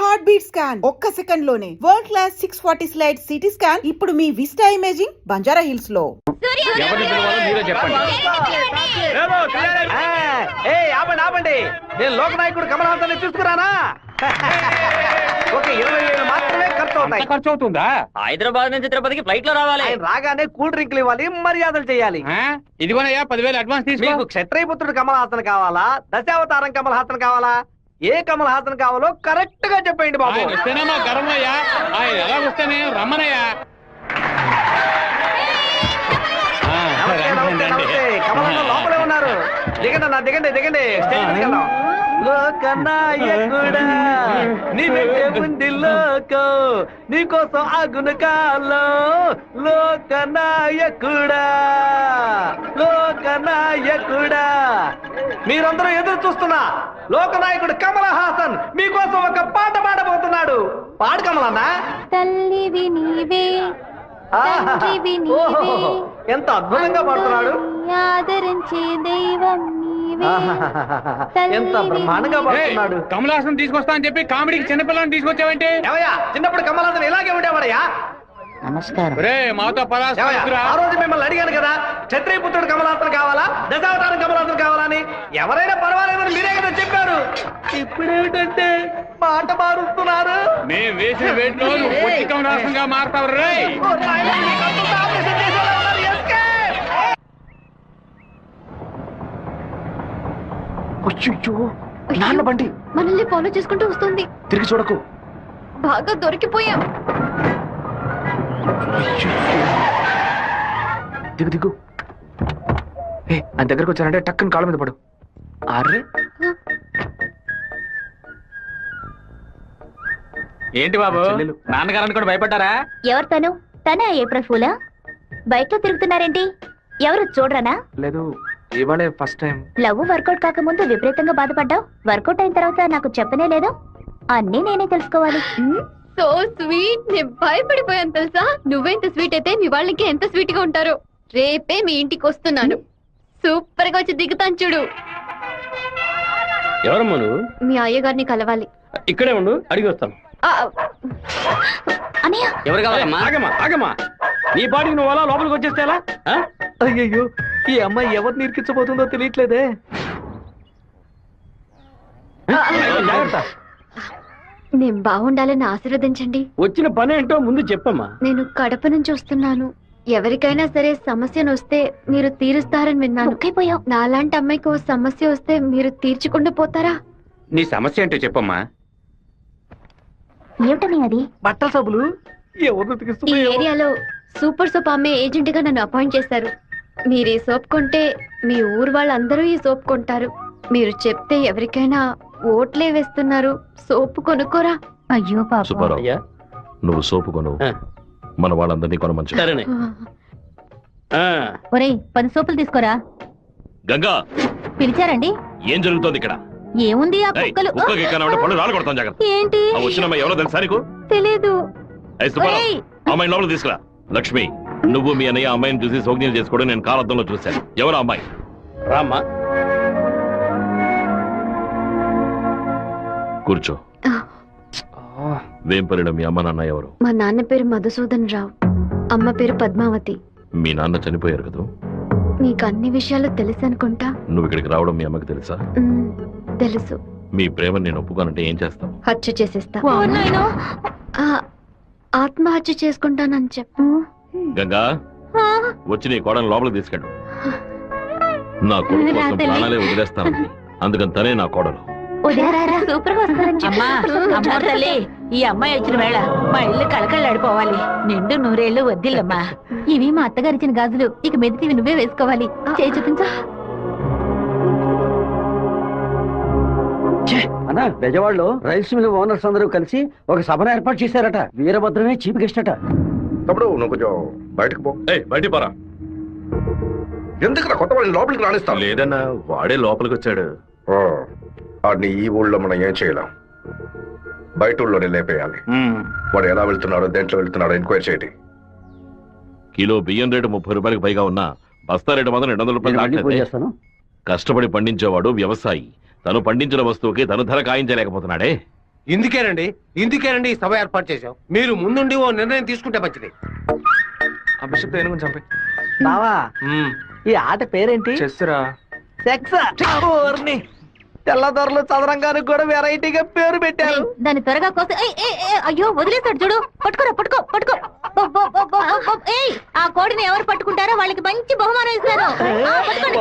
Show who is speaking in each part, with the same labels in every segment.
Speaker 1: Heart beat scan ఒక్క second లోనే world class 640 slide CT scan ఇప్పుడు మీ విస్టా ఇమేజింగ్ బంజారా హిల్స్ లో.
Speaker 2: ఆపండి, నేను లోకనాయకుడు కమల్ హాసన్ చూసుకురానా? ఒక 20,000 మాత్రమే ఖర్చు అవుతుందా?
Speaker 3: హైదరాబాద్ నుంచి తిరుపతికి ఫ్లైట్ లో రావాలి.
Speaker 2: ఆయన రాగానే కూల్ డ్రింక్లు ఇవ్వాలి, మర్యాదలు చేయాలి.
Speaker 4: ఇదిగోనయ్యా 10,000 అడ్వాన్స్ తీసుకో.
Speaker 2: మీకు క్షత్రియపుత్రుడు కమల్ హాసన్ కావాలా, దశావతారం కమల్ హాసన్ కావాలా? ఏ కమల్ హాసన్ కావాలో కరెక్ట్ గా చెప్పండి బాబు.
Speaker 4: ఆయన వస్తేనే మా గర్వమయ్యా, ఆయన ఎలా వస్తేనే రమ్మనయ్యా.
Speaker 2: కమల్ హాసన్ లోపలే ఉన్నారు. దిగండి అన్న, దిగండి దిగండి, స్టేజ్ మీదకి వెళ్దాం. లోకనాయకుడా నీ వెంటే ఉంది లోకం, నీకోసం ఆగున కాలం. లోకనాయకుడా లోకనాయకుడా, మీరందరూ ఎదురు చూస్తున్నా లోకనాయకుడు కమల్ హాసన్ మీకోసం ఒక పాట పాడబోతున్నాడు. పాడు కమలన్నా.
Speaker 5: తల్లివి నీవే, తండ్రివి నీవే,
Speaker 2: ఎంత అద్భుతంగా పాడుతున్నాడు.
Speaker 5: ఆదరించే దైవం నీవే,
Speaker 2: ఎంత బ్రహ్మాండంగా పాడుతున్నాడు.
Speaker 4: కమల్ హాసన్ తీసుకొస్తా అని చెప్పి కామెడీకి చిన్నపిల్లని తీసుకొచ్చావంటే?
Speaker 2: ఏమయ్యా, చిన్నప్పుడు కమల్ హాసన్ ఇలాగే ఉండేవాడయ్యా.
Speaker 5: నమస్కారం.
Speaker 4: మాతో
Speaker 2: ఆ రోజు మిమ్మల్ని అడిగాను కదా, క్షత్రియపుత్రుడు కమల్ హాసన్ కావాలా, దశావతారం కమల్ హాసన్ కావాలా అని. ఎవరైనా పర్వాలేదని మీరే కదా చెప్పారు. ఇప్పుడేమిటంటే మాట మారుస్తున్నారు.
Speaker 4: మేము వేసిన వేటిలో కమల్ హాసన్ గా మారుతావు రే.
Speaker 2: నాన్న బండి
Speaker 5: మనల్ని ఫాలో చేసుకుంటూ వస్తుంది.
Speaker 2: తిరిగి చూడకు.
Speaker 5: బాగా దొరికిపోయాం.
Speaker 2: దిగు దిగు. ఆయన దగ్గరకు వచ్చానంటే టక్కుని కాళ్ళ మీద పడు. అర్రే
Speaker 4: ఏంటి బాబు, నాన్నగారని కూడా భయపడ్డారా?
Speaker 5: ఎవరు తను? తనే ఏప్రిల్ ఫూలా? బైక్ లో తిరుగుతున్నారేంటి? ఎవరు చూడరానా?
Speaker 2: లేదు, ఇవాళే ఫస్ట్ టైం.
Speaker 5: లవ్ వర్కౌట్ కాకముందు విపరీతంగా బాధపడ్డావు, వర్కౌట్ అయిన తర్వాత నాకు చెప్పనే లేదు. అన్నీ నేనే తెలుసుకోవాలి.
Speaker 6: సో స్వీట్, నేను భయపడిపోయాను తెలుసా. నువ్వెంత స్వీట్ అయితే మీ వాళ్ళకి ఎంత స్వీట్ గా ఉంటారో. రేపే మీ ఇంటికి వస్తున్నాను, సూపర్ గా వచ్చి దిగుతాను చూడు.
Speaker 3: ఎవరమ్మా నువ్వు?
Speaker 6: మీ అయ్యగారిని కలవాలి.
Speaker 3: ఇక్కడే ఉండు, అడిగి వస్తాను.
Speaker 5: అన్నయ్య,
Speaker 3: ఎవరు కావాలమ్మా? ఆగమ్మా ఆగమ్మా, నీ పాటికి నువ్వు అలా లోపలికి వచ్చేస్తే ఎలా?
Speaker 2: అయ్యయ్యో, ఈ అమ్మాయి ఎవరు నిరికించబోతుందో తెలియట్లేదే. జాగ్రత్త.
Speaker 6: నేను బాగుండాలని ఆశీర్వదించండి.
Speaker 3: వచ్చిన పని ఏంటో ముందు చెప్పమ్మా.
Speaker 6: నేను కడప నుంచి వస్తున్నాను. ఎవరికైనా సరే సమస్యను వస్తే మీరు తీరుస్తారని విన్నాను.
Speaker 5: ఒక్కైపోయావు.
Speaker 6: నాలాంటి అమ్మాయికి ఓ సమస్య వస్తే మీరు తీర్చుకుంటూ పోతారా?
Speaker 4: నీ సమస్య ఏంటో చెప్పమ్మా.
Speaker 5: ఏమిటని అది?
Speaker 2: బట్టల సబ్బులు ఎవరు
Speaker 6: ఈ
Speaker 2: ఉతికిస్తున్నాయో.
Speaker 6: ఏరియాలో సూపర్ సోప్ అమ్మే ఏజెంట్ గా నన్ను అపాయింట్ చేశారు. మీరు ఈ సోప్ కొంటే మీ ఊరు వాళ్ళందరూ ఈ సోప్ కొంటారు. మీరు చెప్తే ఎవరికైనా ఓట్లే వేస్తున్నారు. సోపు కొనుక్కోరా.
Speaker 5: అయ్యో పాప.
Speaker 7: సుబ్బారావు,
Speaker 3: అయ్యా,
Speaker 7: నువ్వు సోపు కొను, మన వాళ్ళందరినీ కొనమంచు.
Speaker 3: సరేనే.
Speaker 5: ఒరేయ్, 10 సోపులు తీసుకోరా.
Speaker 7: గంగా,
Speaker 5: పిలిచారండి?
Speaker 7: ఏం జరుగుతోంది ఇక్కడ?
Speaker 5: ఏముంది, ఆ
Speaker 7: ఏయ్,
Speaker 5: కుక్కలు.
Speaker 7: కుక్కకి ఎక్కనంటే పళ్ళు రాళ్ళు కొడతాం, జాగ్రత్త.
Speaker 5: ఏంటి?
Speaker 7: ఆ వచ్చిన అమ్మాయి ఎవరో తెలుసా నీకు?
Speaker 5: తెలీదు.
Speaker 7: ఏయ్ సుబ్బారావు,
Speaker 5: ఒరేయ్.
Speaker 7: అమ్మాయిని లోపలికి తీసుకురా. లక్ష్మి, నువ్వు మీ అన్నయ్య అమ్మాయిని చూసి సోగ్యం చేసుకోవడం నేను కాలద్దంలో చూశాను. ఎవరు అమ్మాయి?
Speaker 3: రామ్మా.
Speaker 7: కూర్చో. వేంపల్లిలో మీ అమ్మ నాన్న ఎవరు?
Speaker 6: మా నాన్న పేరు మధుసూదన్ రావు, అమ్మ పేరు పద్మావతి.
Speaker 7: మీ నాన్న చనిపోయారు కదా?
Speaker 6: మీకు అన్ని విషయాలు తెలుసు అనుకుంటా.
Speaker 7: నువ్వు ఇక్కడికి రావడం మీ అమ్మకి తెలుసా?
Speaker 6: తెలుసు.
Speaker 7: మీ ప్రేమను నేను ఒప్పుకోనంటే ఏం చేస్తావు?
Speaker 6: హత్య చేసేస్తా.
Speaker 5: ఓ నాయనో.
Speaker 6: ఆ, ఆత్మహత్య చేసుకుంటానని చెప్పు.
Speaker 7: గంగా, వచ్చి నీ కోడని లోపలికి తీసుకెళ్ళు. నా కొడుకు కోసం ప్రాణాలే వదిలేస్తానంది, అందుకని తనే నా కోడలు.
Speaker 5: సూపర్ గా వస్తారని చెప్పు.
Speaker 8: అమ్మా తల్లి, ఈ అమ్మాయి వచ్చిన వేళ మా ఇల్లు కళకళలాడిపోవాలి. నిండు నూరేళ్లు వద్దిల్లమ్మా.
Speaker 5: ఇవి మా అత్తగారిచ్చిన గాజులు, ఇక మెదిటివి నువ్వే వేసుకోవాలి. చేయి చూపించా.
Speaker 9: అన్నా, బెజవాడలో రైస్ మిల్ ఓనర్స్ అందరూ కలిసి ఒక సభను ఏర్పాటు చేశారట. వీరభద్రమే చీఫ్ గెస్ట్ అట.
Speaker 10: తమ్ముడు, నువ్వు కొంచెం బయటకు పో.
Speaker 7: బయటికి పోరా.
Speaker 10: ఎందుకు కొత్త వాళ్ళని లోపలికి రాణిస్తాను?
Speaker 7: లేదన్నా, వాడే లోపలికి వచ్చాడు.
Speaker 10: వాడిని ఈ ఊళ్ళో మనం ఏం చేయలేం, బయట ఊళ్ళోనే లేపేయాలి. వాడు ఎలా వెళ్తున్నాడో, దేంట్లో వెళ్తున్నాడో ఎంక్వైరీ చేయండి.
Speaker 7: కిలో బియ్యం రేటు 30 రూపాయలకు పైగా ఉన్నా బస్తా రేటు మాత్రం 200 రూపాయలు. కష్టపడి పండించేవాడు వ్యవసాయి. తను పండించిన వస్తువుకి తను ధర కాయించలేకపోతున్నాడే.
Speaker 2: ఇందుకేనండి ఈ సభ ఏర్పాటు చేశాం. మీరు ముందుండి ఓ నిర్ణయం తీసుకుంటే మంచిది.
Speaker 3: ఆ బిషప్ ఏనుగుని చంపే
Speaker 2: బావా ఈ ఆట పేరేంటి?
Speaker 3: చెస్సురా.
Speaker 2: సెక్స్. తెల్లదొరలు చదరంగానికి కూడా వెరైటీగా పేరు పెట్టారు.
Speaker 5: దాన్ని త్వరగా కోసి అయ్యో వదిలేస్తాడు చూడు. పట్టుకోరా పట్టుకో పట్టుకో. ఏయ్ ఆ కోడిని ఎవరు పట్టుకుంటారో వాళ్ళకి మంచి బహుమానం ఇస్తారు. పట్టుకోండి.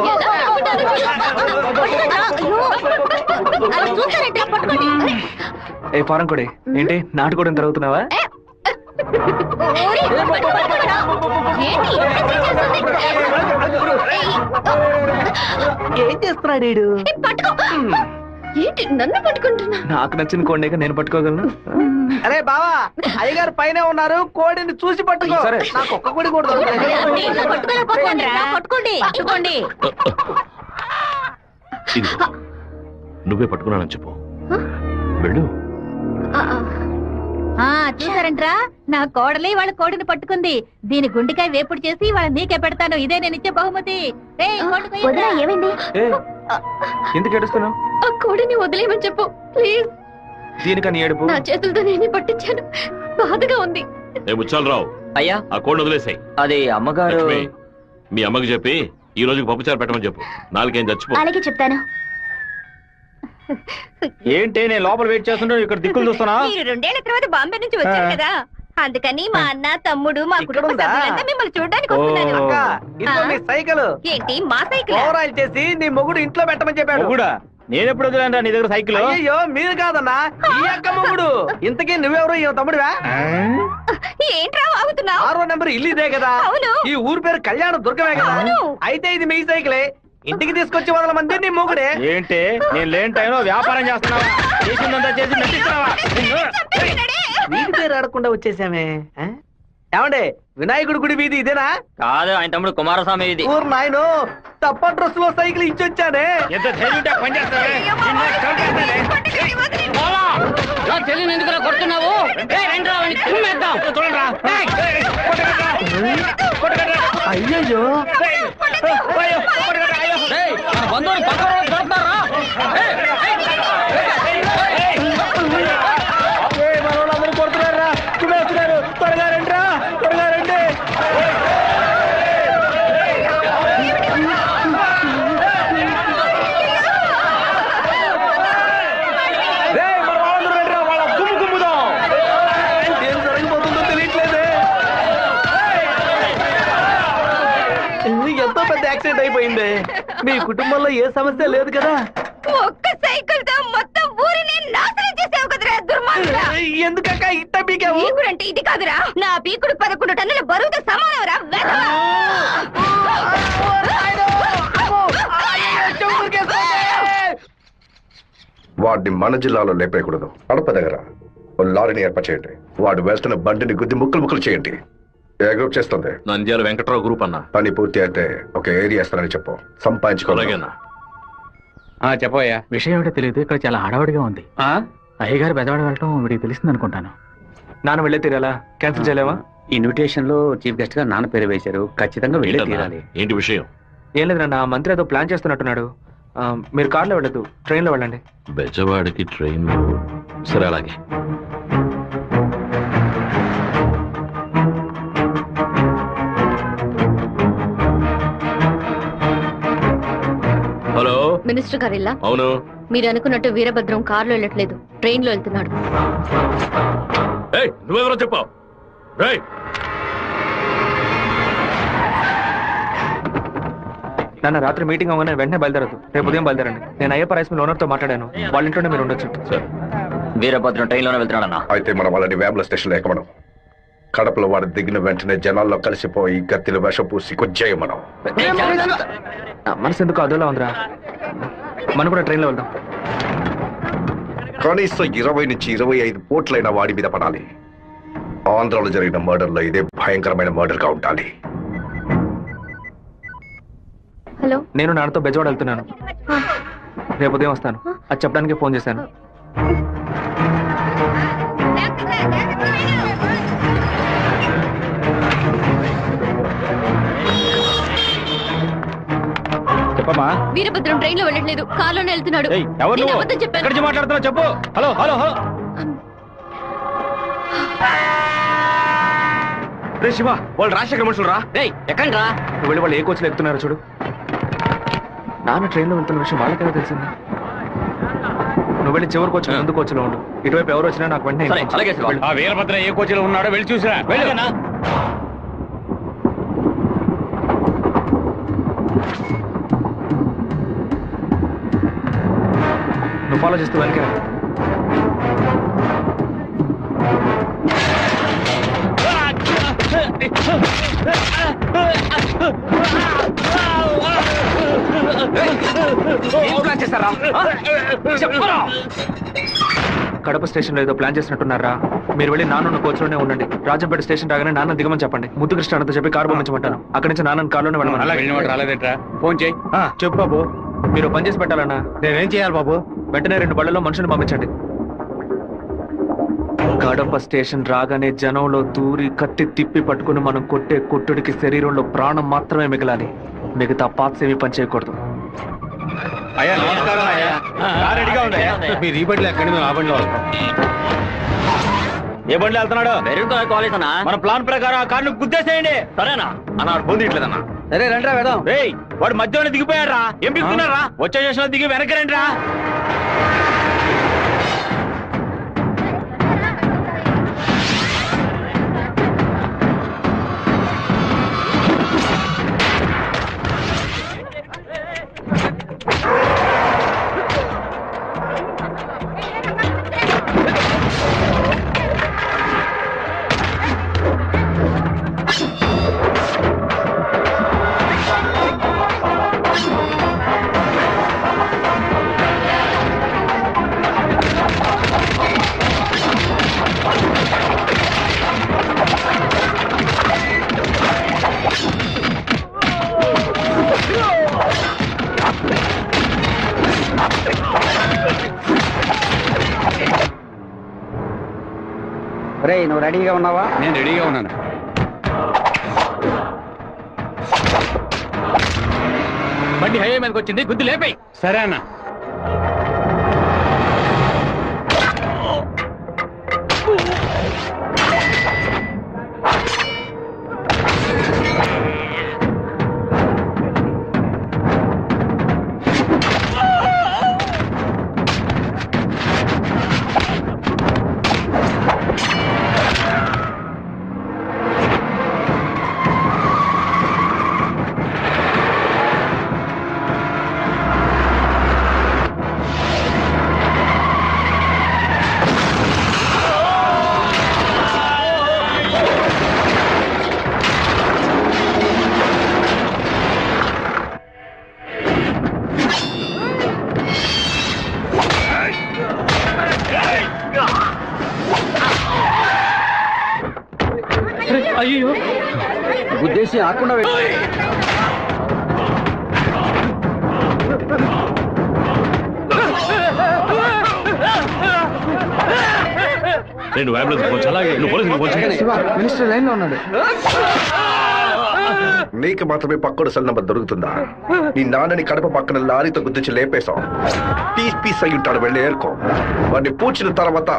Speaker 5: అలా చూస్తారంటే పట్టుకోండి.
Speaker 3: ఏ ఫారం కొడి ఏంటి నాటుకోవడం జరుగుతున్నావా?
Speaker 2: ఏం చేస్తున్నాడు వీడు?
Speaker 6: ఏంటి నన్ను పట్టుకుంటున్నా?
Speaker 3: నాకు నచ్చిన కోడిని నేను పట్టుకోగలను.
Speaker 2: అరే బావా అయ్యగారు పైన ఉన్నారు, కోడిని చూసి పట్టుకో.
Speaker 3: సరే.
Speaker 2: నాకు ఒక్క కోడి కూడా దొరకలేదు.
Speaker 5: పట్టుకోండి పట్టుకోండి.
Speaker 7: ఇదిగో, నువ్వే పట్టుకున్నానని చెప్పు. వెళ్ళు.
Speaker 5: చూసారంట్రా నా కోడలి వాళ్ళ కోడిని పట్టుకుంది. దీని గుండెకాయ వేపుడు చేసి వాళ్ళ నీకే పెడతాను. ఇదే నేను ఇచ్చే బహుమతి.
Speaker 6: ఏమైంది?
Speaker 3: ఎందుకు ఏడుస్తున్నావు?
Speaker 6: ఆ కోడిని వదిలేయమని చెప్పు ప్లీజ్.
Speaker 3: దీనికని ఏడుపు?
Speaker 6: నా చేతులతో నేనే పట్టించాను, బాధగా ఉంది.
Speaker 7: ఏ ముచ్చాలరావు,
Speaker 9: అయ్యా
Speaker 7: ఆ కోడిని వదిలేసాయి.
Speaker 9: అది అమ్మగారు.
Speaker 7: లక్ష్మి, మీ అమ్మకి చెప్పి ఈ రోజుకి పప్పుచారు పెట్టమని చెప్పు. నాలుగేం చచ్చిపో.
Speaker 5: అలాగే చెప్తాను.
Speaker 3: ఏంటి నేను లోపల వెయిట్ చేస్తుంటే ఇక్కడ దిక్కులు చూస్తున్నా?
Speaker 5: మీరు 2 ఏళ్ల తర్వాత బాంబే నుంచి వచ్చారు కదా, అందుకని మా అన్న తమ్ముడు మా కుటుంబ సభ్యులంతా మిమ్మల్ని చూడడానికి వస్తున్నారు.
Speaker 2: అక్క, ఇదిగో నీ సైకిల్.
Speaker 5: ఏంటి మా సైకిల్?
Speaker 2: ఓవర్ ఆయిల్ చేసి నీ మొగుడు ఇంట్లో పెట్టమని చెప్పాడు.
Speaker 3: కూడా నేను ఎప్పుడు వదిలేంరా నీ దగ్గర సైకిల్?
Speaker 2: అయ్యో మీరు కాదన్నా, ఈ అక్క మొగుడు. ఇంతకీ నువ్వెవరు? ఈ తమ్ముడివా?
Speaker 5: ఏంట్రా వాగుతున్నావు?
Speaker 2: 6వ నెంబర్ ఇల్లు ఇదే కదా?
Speaker 5: అవును.
Speaker 2: ఈ ఊరు పేరు కళ్యాణ దుర్గమే కదా?
Speaker 5: అవును.
Speaker 2: అయితే ఇది మీ సైకిలే. ఇంటికి తీసుకొచ్చి వదల మంది నీ మొగుడే.
Speaker 3: ఏంటి నేను లేని టైంలో వ్యాపారం చేస్తున్నావా? చేసిందంతా చేసి నటిస్తున్నావా?
Speaker 2: వీడి పేరు ఆడకుండా వచ్చేసామే. ఏమండే వినాయకుడి గుడి వీధి ఇదేనా?
Speaker 9: కాదు, ఆయన తమ్ముడు కుమారస్వామి ఇది.
Speaker 2: ఊరు నాయను తప్ప డ్రెస్ లో సైకిల్ ఇచ్చొచ్చానే.
Speaker 3: ఎంత ధైర్యం ఉంటే పని చేస్తావే?
Speaker 8: తెలియని ఎందుకు కొడుతున్నావు?
Speaker 2: అయ్యయ్యో
Speaker 8: బంధువులు పక్కన దొరుకుతారా?
Speaker 2: మనోళ్ళందరూ కొడుతున్నారా? వస్తున్నారు, త్వరగా రండిరా, త్వరగా రండి. మన వాళ్ళందరూ రండిరా, వాళ్ళ గుమ్ము గుమ్ముదాం. ఏం జరగబోతుందో తెలియట్లేదే. ఎంతో పెద్ద యాక్సిడెంట్ అయిపోయింది. మీ కుటుంబంలో ఏ సమస్య లేదు కదా?
Speaker 5: ఒక్క సైకిల్ తో మొత్తం ఊరిని నాశనం చేసావు కదరా దుర్మార్గుడా.
Speaker 2: ఎందుకక్క ఇట్ట పీకావు?
Speaker 5: పీకుడంటే ఇది కాదురా, నా పీకుడు 11 టన్నుల బరువుతో సమానవరా.
Speaker 10: వాడిని మన జిల్లాలో లేపేయకూడదు. కడప దగ్గర ఓ లారీని ఏర్పాటు చేయండి. వాడు వెళ్తున్న బండిని గుద్ది ముక్కలు ముక్కలు చేయండి. ఏ గ్రూప్ చేస్తుంది?
Speaker 7: నంద్యాల వెంకట్రావు గ్రూప్ అన్న.
Speaker 10: పని పూర్తి అయితే ఒక ఏరియా ఇస్తానని చెప్పు. సంపాదించుకోవాలి.
Speaker 7: అలాగేనా?
Speaker 4: చెప్పోయా.
Speaker 3: విషయం ఏమిటో తెలియదు, ఇక్కడ చాలా హడావుడిగా ఉంది. అయ్యగారు బెదవాడ వెళ్ళటం వీడికి తెలిసింది అనుకుంటాను. నాన్న వెళ్ళే తీరాలా? క్యాన్సిల్ చేయలేవా?
Speaker 9: ఇన్విటేషన్ లో చీఫ్ గెస్ట్ గా నాన్న పేరు వేశారు, ఖచ్చితంగా వెళ్ళే తీరాలి.
Speaker 7: ఏంటి విషయం?
Speaker 3: ఏం లేదన్నా, మంత్రి ఏదో ప్లాన్ చేస్తున్నట్టున్నాడు. మీరు కార్లో వెళ్ళదు, ట్రైన్లో వెళ్ళండి.
Speaker 7: బెజవాడికి ట్రైన్? సరే అలాగే. హలో,
Speaker 6: మినిస్టర్ గారు ఇలా?
Speaker 7: అవును.
Speaker 6: మీరు అనుకున్నట్టు వీరభద్రం కారులో వెళ్ళట్లేదు, ట్రైన్ లో వెళ్తున్నాడు.
Speaker 7: ఏయ్, నువ్వెవరో చెప్పావు?
Speaker 3: నాన్న రాత్రి మీటింగ్ అవగానే వెంటనే బయలుదేరదు, రేపు ఉదయం బయలుదేరండి. నేను అయ్యప్ప రైస్ మిల్ ఓనర్ తో మాట్లాడాను, వాళ్ళ ఇంట్లోనే మీరు ఉండొచ్చు.
Speaker 7: సరే.
Speaker 9: వీరభద్రం ట్రైన్ లోనే వెళ్తున్నాడన్నా.
Speaker 10: అయితే మనం వాళ్ళని వేముల స్టేషన్ లో ఎక్కమనం. కడపలో వాడు దిగిన వెంటనే జనాల్లో కలిసిపోయి గత్తిని వేషం పూసి కొచ్చేయమనం.
Speaker 3: మనసు ఎందుకు అదోలా ఉందిరా, మనం కూడా ట్రైన్ లో వెళ్దాం.
Speaker 10: కనీసం 20 నుంచి 25 కోట్లైన వాడి మీద పడాలి. ఆంధ్రాలో జరిగిన మర్డర్ లో ఇదే భయంకరమైన మర్డర్ గా ఉండాలి.
Speaker 6: హలో,
Speaker 3: నేను నాన్నతో బెజవాడ వెళ్తున్నాను, రేపు ఉదయం వస్తాను. అది చెప్పడానికి ఫోన్ చేశాను. చెప్పమ్మా.
Speaker 6: వీరభద్రం ట్రైన్ లో వెళ్ళట్లేదు, కారులోనే వెళ్తున్నాడు.
Speaker 3: ఎవరు
Speaker 6: నేను
Speaker 3: నువ్వు?
Speaker 6: అబద్ధం చెప్పాను.
Speaker 3: ఎక్కడి నుంచి మాట్లాడుతున్నావు చెప్పు. హలో హలో హలో రే శివ, వాళ్ళు రాజశేఖర మనుషులు రా.
Speaker 9: ఎక్కండి రా.
Speaker 3: నువ్వు వెళ్ళి వాళ్ళు ఏ కోచ్లో ఎక్కుతున్నారో చూడు. నాన్న ట్రైన్లో వెళ్తున్న విషయం వాళ్ళకెలా తెలిసింది? నువ్వు వెళ్ళి చివరి కోచ్ ముందు కోచ్లో ఉండు. ఇటువైపు ఎవరు వచ్చినా నాకు వెంటనే
Speaker 9: అలాగే
Speaker 3: వెళ్ళు.
Speaker 4: ఆ వీరభద్ర ఏ కోచ్లో ఉన్నాడో వెళ్ళి చూసిరా. వెళ్ళనా?
Speaker 3: నువ్వు ఫాలో చేస్తూ వెనక. కడప స్టేషన్ లో ఏదో ప్లాన్ చేసినట్టున్నారా? మీరు వెళ్ళి నాన్న కోచ్లోనే ఉండండి. రాజంపేట స్టేషన్ రాగానే నాన్న దిగమని చెప్పండి. ముద్దు కృష్ణ అంతా చెప్పి కారు పంపించమంటాను. అక్కడి నుంచి నాన్న కారులోనే
Speaker 4: అలా
Speaker 3: వెళ్ళమని.
Speaker 4: వెళ్ళినవాడు రాలేదేట్రా? ఫోన్ చేయి.
Speaker 3: చెప్పు బాబు. మీరు పని చేసి పెట్టాలన్నా.
Speaker 4: నేనేం చేయాలి బాబు?
Speaker 3: వెంటనే 2 బళ్ళలో మనుషులు పంపించండి. కడప స్టేషన్ రాగానే జనంలో దూరి కత్తి తిప్పి పట్టుకుని మనం కొట్టే కొట్టుడికి శరీరంలో ప్రాణం మాత్రమే మిగలాలి. మిగతా పార్ట్స్ ఏమీ పని చేయకూడదు.
Speaker 4: అయ్యా నమస్కారం అయ్యా. కారు రెడీగా ఉంది. మీరు ఈ బండిలో ఎక్కడి మేము ఆ బండిలో వస్తాం. ఏ బండిలో వెళ్తున్నాడు?
Speaker 9: కాలేజ్ అన్నా.
Speaker 4: మన ప్లాన్ ప్రకారం ఆ కార్ను గుద్దేసేయండి.
Speaker 9: సరేనా
Speaker 3: అన్నాడు పొందిట్లేదన్నా.
Speaker 9: సరే రండి వెళ్దాం.
Speaker 4: రేయ్ వాడు మధ్యలో దిగిపోయారా? ఏం దిగుతున్నారా? వచ్చే స్టేషన్ లో దిగి వెనక్కి రండి రా.
Speaker 9: రే నువ్వు రెడీగా ఉన్నావా?
Speaker 4: నేను రెడీగా ఉన్నాను.
Speaker 3: బండి హైవే మీదకి వచ్చింది, గుద్దు లేపే.
Speaker 4: సరే అన్న.
Speaker 3: అయ్యో,
Speaker 9: ఉద్దేశం ఆకుండా
Speaker 7: నేను అంబులెన్స్ అలాగే
Speaker 3: మినిస్టర్ లైన్ లో ఉన్నాడు.
Speaker 10: నీకు మాత్రమే పక్కన సెల్ నంబర్ దొరుకుతుందా? నీ నాన్నని కడప పక్కన లారీతో గుర్తించి లేపేశాం. పీస్ పీస్ అయి ఉంటాడు, వెళ్ళి ఏరుకో. వాడిని పూడ్చిన తర్వాత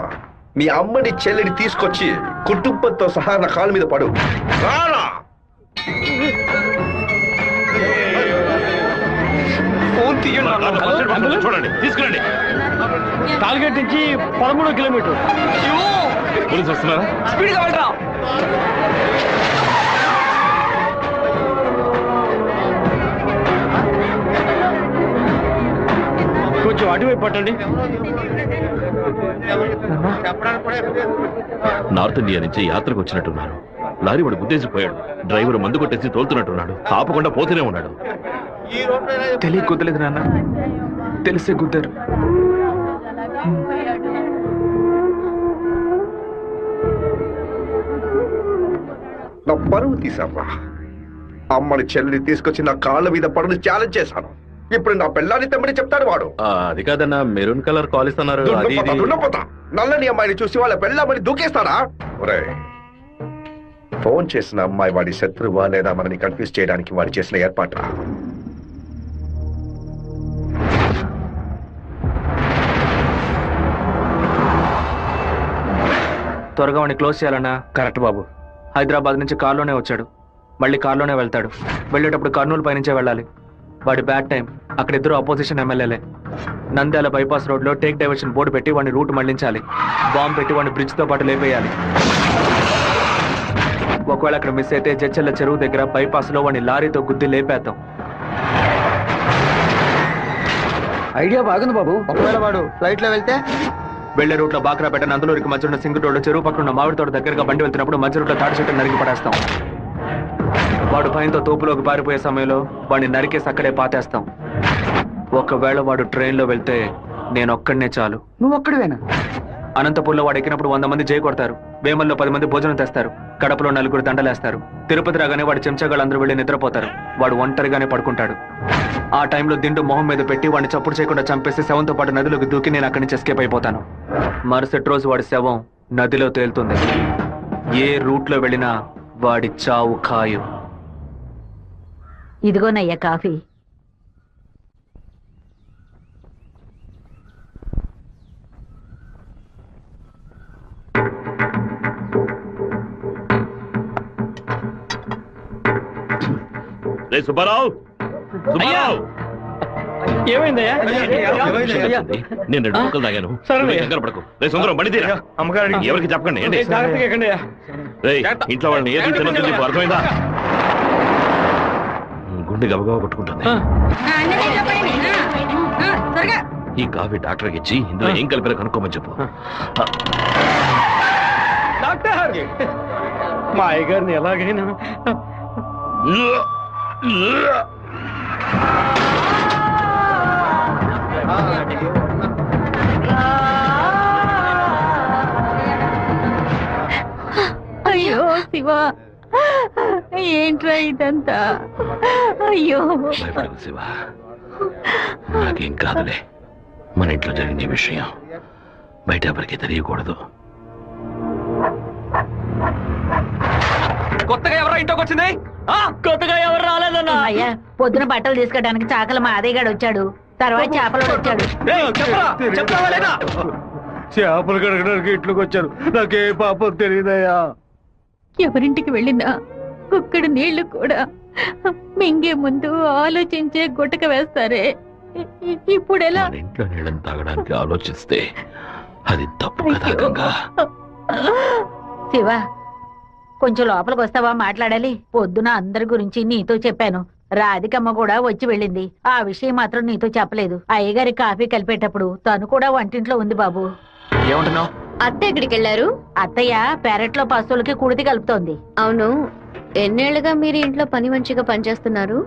Speaker 10: మీ అమ్మని చెల్లిని తీసుకొచ్చి కుటుంబంతో సహా నా కాళ్ళ మీద పడు. రారా!
Speaker 7: చూడండి, తీసుకురండి.
Speaker 9: టార్గెట్ నుంచి 13 కిలోమీటర్.
Speaker 7: పోలీసు వస్తున్నారా?
Speaker 9: స్పీడ్గా వెళ్ళరా. కొంచెం అటువైపు పట్టండి.
Speaker 7: నార్త్ ఇండియా నుంచి యాత్రకు వచ్చినట్టున్నారు. లారీ వాడు గుద్దేసిపోయాడు. డ్రైవర్ మందు కొట్టేసి తోలుతున్నట్టున్నాడు. ఆపకుండా పోతూనే ఉన్నాడు.
Speaker 3: తెలియ కుదలేదు నాన్న, తెలిసే కుదరు.
Speaker 10: నా పరువు తీసావా? అమ్మని చెల్లిని తీసుకొచ్చి నా కాళ్ళ మీద పడుని ఛాలెంజ్ చేశాను. ఇప్పుడు నా పిల్లాన్ని తెమ్మని చెప్తాడు వాడు.
Speaker 7: అది కాదన్నా, మెరూన్ కలర్ కాల్ ఇస్తున్నారు.
Speaker 10: నల్లని అమ్మాయిని చూసి వాళ్ళ పెళ్ళామని దూకేస్తాడా? ఒరే, ఫోన్ చేసిన అమ్మాయి వాడి శత్రువా లేదా మనని కన్ఫ్యూజ్ చేయడానికి వాడు చేసిన ఏర్పాట్రా.
Speaker 3: త్వరగా వాడిని క్లోజ్ చేయాలన్నా.
Speaker 4: కరెక్ట్ బాబు.
Speaker 3: హైదరాబాద్ నుంచి కార్లోనే వచ్చాడు, మళ్ళీ కార్లోనే వెళ్తాడు. వెళ్ళేటప్పుడు కర్నూలు పైనుంచే వెళ్ళాలి. వాడి బ్యాడ్ టైం. అక్కడ ఇద్దరు అపోజిషన్ ఎమ్మెల్యేలే. నంద్యాల బైపాస్ రోడ్లో టేక్ డైవర్షన్ బోర్డు పెట్టి వాడిని రూట్ మళ్లించాలి. బాంబు పెట్టి వాడిని బ్రిడ్జ్తో పాటు లేపేయాలి. ఒకవేళ అక్కడ మిస్ అయితే జడ్చెల్ల చెరువు దగ్గర బైపాస్లో వాడిని లారీతో గుద్ది లేపేద్దాం.
Speaker 9: ఐడియా బాగుంది బాబు.
Speaker 2: ఒకవేళ వాడు ఫ్లైట్ లో వెళ్తే
Speaker 3: వెళ్లే రూట్లో బాక్రాపేట నందలూరికి మధ్య ఉన్న సింగు రోడ్డు చెరువు పక్కన ఉన్న మామిడి తోట దగ్గరగా బండి వెళ్తున్నప్పుడు మధ్య రూట్లో తాడి చెట్టు నరికి పడేస్తాం. వాడు భయంతో తోపులోకి పారిపోయే సమయంలో వాడిని నరికేసి అక్కడే పాతేస్తాం. ఒకవేళ వాడు ట్రైన్లో వెళ్తే నేను ఒక్కడనే చాలు.
Speaker 9: నువ్వు ఒక్కడివేనా?
Speaker 3: అనంతపూర్లో వాడు ఎక్కినప్పుడు 100 మంది జై కొడతారు. వేమల్లో 10 మంది భోజనం తెస్తారు. కడపలో 4 దండలేస్తారు. తిరుపతి రాగానే వాడి చెంచాగాళ్ళందరూ వెళ్ళి నిద్రపోతారు. వాడు ఒంటరిగానే పడుకుంటాడు. ఆ టైంలో దిండు మొహం మీద పెట్టి వాడిని చప్పుడు చేయకుండా చంపేసి శవంతో పాటు నదిలోకి దూకి నేను అక్కడి నుంచి ఎస్కేప్ అయిపోతాను. మరుసటి రోజు వాడి శవం నదిలో తేలుతుంది. ఏ రూట్లో వెళ్ళినా వాడి చావు ఖాయం.
Speaker 8: ఇదిగోనయ్యా కాఫీ.
Speaker 7: సుబ్బారావు,
Speaker 2: ఏమైందయ్యా?
Speaker 7: నేను 2 ముక్కలు తాగాను. కంగారు పడకు. రే సుందరం, బండి తీరా.
Speaker 2: అమ్మగారికి
Speaker 7: ఎవరికి చెప్పకండి.
Speaker 2: జాగ్రత్తగా
Speaker 7: ఇంట్లో వాళ్ళని ఏది తినొద్దు చెప్పు, అర్థమైందా? గుండె గబగబా కొట్టుకుంటుంది. ఈ కాఫీ డాక్టర్కి ఇచ్చి ఇందులో ఏం కలిపారో కనుక్కోమని చెప్పు.
Speaker 2: డాక్టర్, మా అయ్యగారిని ఎలాగైనా
Speaker 5: అయ్యో శివ, ఏంట్రా ఇదంతా? అయ్యో
Speaker 7: భయపడకు శివ, నాకేం కాదులే. మన ఇంట్లో జరిగిన ఈ విషయం బయట ఎవరికి తెలియకూడదు.
Speaker 3: కొత్తగా ఎవరో ఇంట్లోకి వచ్చింది?
Speaker 8: కొత్తగా ఎవరు రాలేదన్నా? అయ్యా, పొద్దున బట్టలు తీసుకోవడానికి చాకల మా అదేగాడు వచ్చాడు. తర్వాత చేపలు వచ్చాడు.
Speaker 4: చేపలు కడగడానికి ఇంట్లోకి వచ్చారు. నాకే పాపం తెలియదయ్యా.
Speaker 5: ఎవరింటికి వెళ్ళినా కుక్కడు నీళ్లు కూడా మింగే ముందు ఆలోచించే గుట్టక వేస్తారే. ఇప్పుడు ఎలా?
Speaker 7: మన ఇంట్లో నీళ్ళని తాగడానికి ఆలోచిస్తే అది తప్పు కదా గంగా.
Speaker 8: శివ, కొంచెం లోపలికి వస్తావా? మాట్లాడాలి. పొద్దున అందరి గురించి నీతో చెప్పాను. రాధికమ్మ కూడా వచ్చి వెళ్ళింది. ఆ విషయం మాత్రం నీతో చెప్పలేదు. అయ్యగారి కాఫీ కలిపేటప్పుడు తను కూడా వంటింట్లో ఉంది బాబు.
Speaker 3: ఏమంటున్నావు?
Speaker 6: అత్త ఎక్కడికి వెళ్ళారు?
Speaker 8: అత్తయ్య పెరట్లో పశువులకి కుడితి కలుపుతోంది.
Speaker 6: అవును, ఎన్నేళ్లుగా మీరు ఇంట్లో పని మంచిగా పనిచేస్తున్నారు?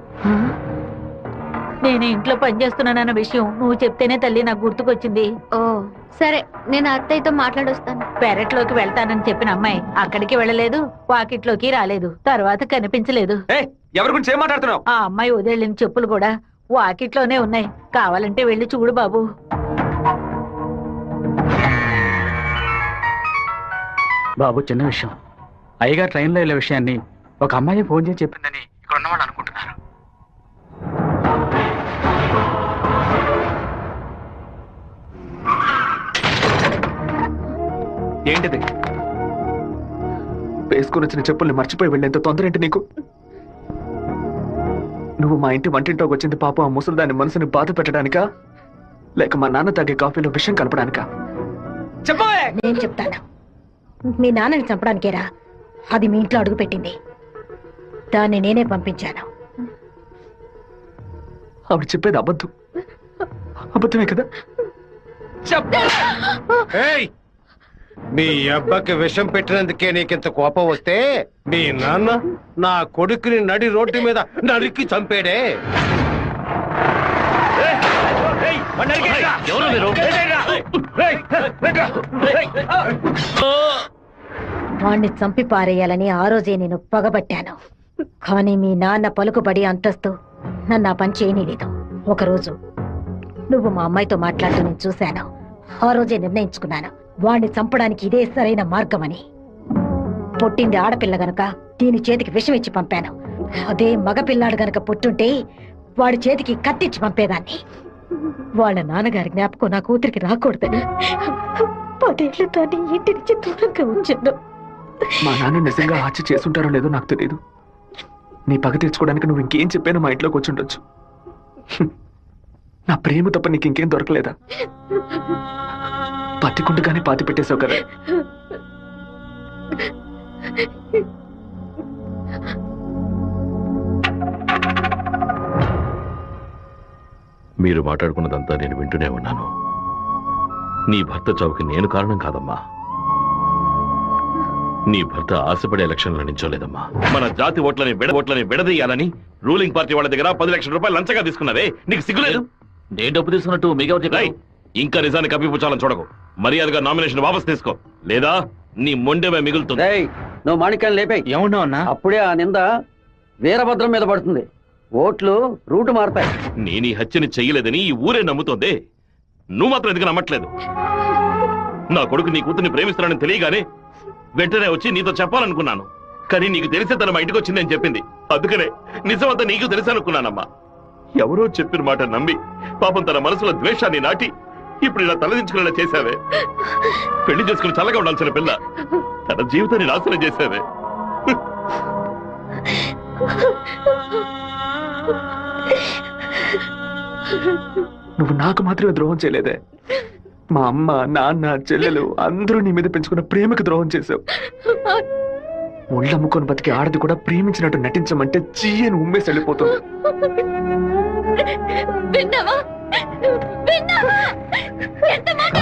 Speaker 8: నేను ఇంట్లో పనిచేస్తున్నానన్న విషయం నువ్వు చెప్తేనే తల్లి నాకు గుర్తుకొచ్చింది.
Speaker 6: ఓ సరే, నేను అత్తయ్యతో మాట్లాడొస్తాను.
Speaker 8: పెరట్లోకి వెళ్తానని చెప్పిన అమ్మాయి అక్కడికి వెళ్ళలేదు, వాకిట్లోకి రాలేదు, తర్వాత కనిపించలేదు.
Speaker 3: ఎవరి గురించి ఏం మాట్లాడుతున్నావు?
Speaker 8: ఆ అమ్మాయి వదిలిన చెప్పులు కూడా వాకిట్లోనే ఉన్నాయి. కావాలంటే వెళ్ళి చూడు బాబు.
Speaker 11: బాబు, చిన్న విషయం. అయ్యగారు ట్రైన్లో వెళ్ళే విషయాన్ని ఒక అమ్మాయి ఫోన్ చేసి చెప్పిందని ఇక్కడ ఉన్నవాళ్ళు అనుకుంటున్నారు.
Speaker 3: ఏంటిది? వేసుకుని వచ్చిన చెప్పుల్ని మర్చిపోయి వెళ్ళేంత తొందర ఏంటి నీకు? నువ్వు మా ఇంటి వంటింట్లోకి వచ్చింది పాప ఆ ముసలిదాని మనసుని బాధ పెట్టడానికా, లేక మా నాన్న తాగే కాఫీలో విషయం కలపడానికా? చెప్పవే.
Speaker 12: నేను చెప్తాను. మీ నాన్నని చంపడానికేరా అది మీ ఇంట్లో అడుగు పెట్టింది. దాన్ని నేనే పంపించాను.
Speaker 3: ఆవిడ చెప్పేది అబద్ధం. అబద్ధమే కదా?
Speaker 4: ఏయ్, మీ అబ్బాకి విషం పెట్టినందుకే నీకింత కోపం వస్తే మీ నాన్న నా కొడుకుని నడి రోడ్డు మీద నరికి చంపాడే.
Speaker 12: వాణ్ణి చంపి పారేయాలని ఆ రోజే నేను పగబట్టాను. కానీ మీ నాన్న పలుకుబడి అంతస్తు నన్ను ఆ పని చేయనీలేదు. ఒకరోజు నువ్వు మా అమ్మాయితో మాట్లాడుతూ నేను చూశాను. ఆ రోజే నిర్ణయించుకున్నాను, వాణ్ణి చంపడానికి ఇదే సరైన మార్గమని. పుట్టింది ఆడపిల్ల గనక దీని చేతికి విషం ఇచ్చి పంపాను. అదే మగపిల్లాడు గనక పుట్టుంటే వాడి చేతికి కత్తిచ్చి పంపేదాన్ని. వాళ్ళ నాన్నగారి జ్ఞాపకం నా కూతురికి రాకూడదని 10 ఏళ్లు దాన్ని ఇంటి నుంచి దూరంగా ఉంచాను.
Speaker 3: మా నాన్న నిజంగా హత్య చేసుంటారో లేదో నాకు తెలియదు. నీ పగ తీర్చుకోవడానికి నువ్వు ఇంకేం చెప్పానో మా ఇంట్లోకి వచ్చి ఉండొచ్చు. నా ప్రేమ తప్ప నీకు ఇంకేం దొరకలేదా? పత్తికుంటగానే పాతి పెట్టేశావు కదా.
Speaker 7: మీరు మాట్లాడుకున్నదంతా నేను వింటూనే ఉన్నాను. నీ భర్త చావుకి నేను కారణం కాదమ్మా. నీ భర్త ఆశపడే ఎలక్షన్లో నించోలేదమ్మా. మన జాతి ఓట్లని విడదీయాలని రూలింగ్ పార్టీ వాళ్ళ దగ్గర 10 లక్షల రూపాయలు లంచంగా తీసుకున్నావే, నీకు సిగ్గులేదు? నేను డబ్బు తీసుకున్నట్టు మీకు ఇంకా నిజాన్ని కప్పిపుచ్చాలని చూడకు. మర్యాదగా నామినేషన్ వాపస్ తీసుకో, లేదా నీ మొండెమే మిగులుతుంది.
Speaker 9: నువ్వు మాణిక్యాన్ని లేపే.
Speaker 11: ఏమన్నావు అన్నా?
Speaker 9: అప్పుడే ఆ నింద వీరభద్రం మీద పడుతుంది. ఓట్లు రూటు మారతాయి.
Speaker 7: నేను ఈ హత్యని చెయ్యలేదని ఈ ఊరే నమ్ముతోంది. నువ్వు మాత్రం ఎందుకు నమ్మట్లేదు? నా కొడుకు నీ కూతుర్ని ప్రేమిస్తున్నానని తెలియగానే వెంటనే వచ్చి నీతో చెప్పాలనుకున్నాను. కానీ నీకు తెలిసే తన మా ఇంటికి వచ్చిందని చెప్పింది. అందుకనే నిజమంతా నీకు తెలుసనుకున్నానమ్మా. ఎవరో చెప్పిన మాట నమ్మి పాపం తన మనసులో ద్వేషాన్ని నాటి ఇప్పుడు ఇలా తలదించుకునేలా చేశావే. పెళ్లి చేసుకుని చల్లగా ఉండాల్సిన పిల్ల తన జీవితాన్ని నాశనం చేశావే.
Speaker 3: నువ్వు నాకు మాత్రమే ద్రోహం చేయలేదే, మా అమ్మ, నాన్న, చెల్లెలు అందరూ నీ మీద పెంచుకున్న ప్రేమకు ద్రోహం చేశావు. ఒళ్ళమ్ముకొని బతికి ఆడది కూడా ప్రేమించినట్టు నటించమంటే చీయని ఉమ్మేసి వెళ్ళిపోతుంది.
Speaker 5: విన్నావా? విన్నావా? ఎంత మాట